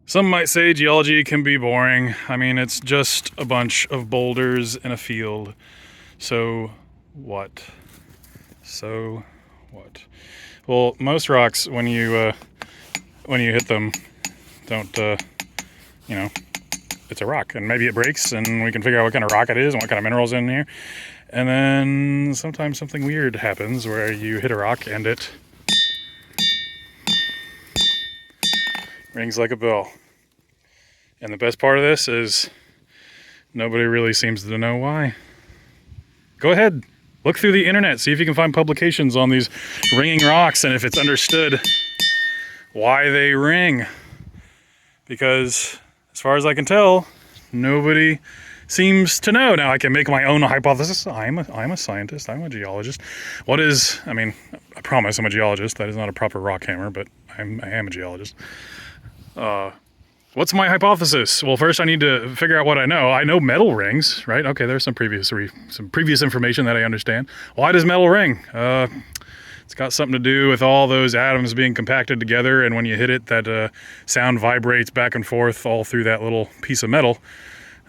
Some might say geology can be boring. I mean, it's just a bunch of boulders in a field. So what? So what? Well, most rocks, when you hit them, don't it's a rock, and maybe it breaks, and we can figure out what kind of rock it is and what kind of minerals in here. And then sometimes something weird happens where you hit a rock and it rings like a bell. And the best part of this is nobody really seems to know why. Go ahead, look through the internet, see if you can find publications on these ringing rocks and if it's understood why they ring. Because as far as I can tell, nobody seems to know. Now I can make my own hypothesis. I'm a scientist, I'm a geologist. I promise I'm a geologist. That is not a proper rock hammer, but I am a geologist. What's my hypothesis? Well, first I need to figure out what I know. I know metal rings, right? Okay, there's some previous information that I understand. Why does metal ring? It's got something to do with all those atoms being compacted together, and when you hit it, that sound vibrates back and forth all through that little piece of metal.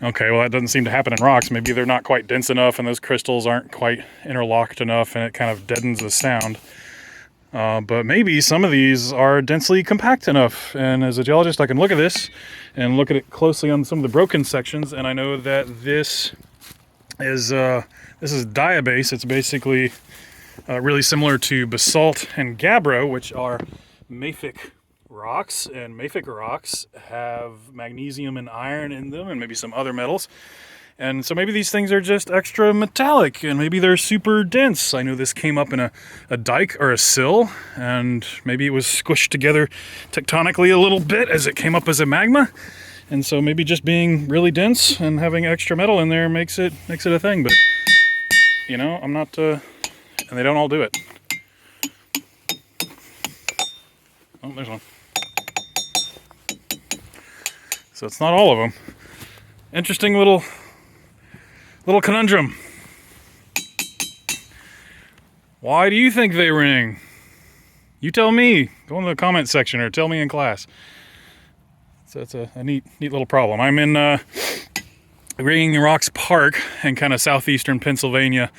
Okay, well that doesn't seem to happen in rocks. Maybe they're not quite dense enough and those crystals aren't quite interlocked enough and it kind of deadens the sound. But maybe some of these are densely compact enough, and as a geologist I can look at this and look at it closely on some of the broken sections, and I know that this is diabase. It's basically really similar to basalt and gabbro, which are mafic rocks, and mafic rocks have magnesium and iron in them and maybe some other metals. And so maybe these things are just extra metallic, and maybe they're super dense. I know this came up in a dike or a sill, and maybe it was squished together tectonically a little bit as it came up as a magma. And so maybe just being really dense and having extra metal in there makes it a thing. But, you know, I'm not, and they don't all do it. Oh, there's one. So it's not all of them. Interesting little conundrum. Why do you think they ring? You tell me. Go in the comment section or tell me in class. So it's a neat little problem. I'm in Ringing Rocks Park in kind of southeastern Pennsylvania,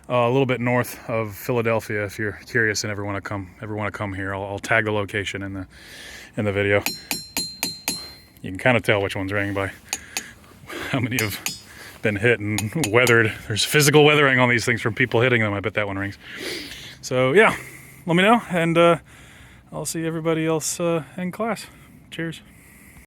a little bit north of Philadelphia. If you're curious and ever want to come here, I'll tag the location in the video. You can kind of tell which one's ringing by how many have been hit and weathered. There's physical weathering on these things from people hitting them. I bet that one rings. So yeah, let me know, and I'll see everybody else in class. Cheers.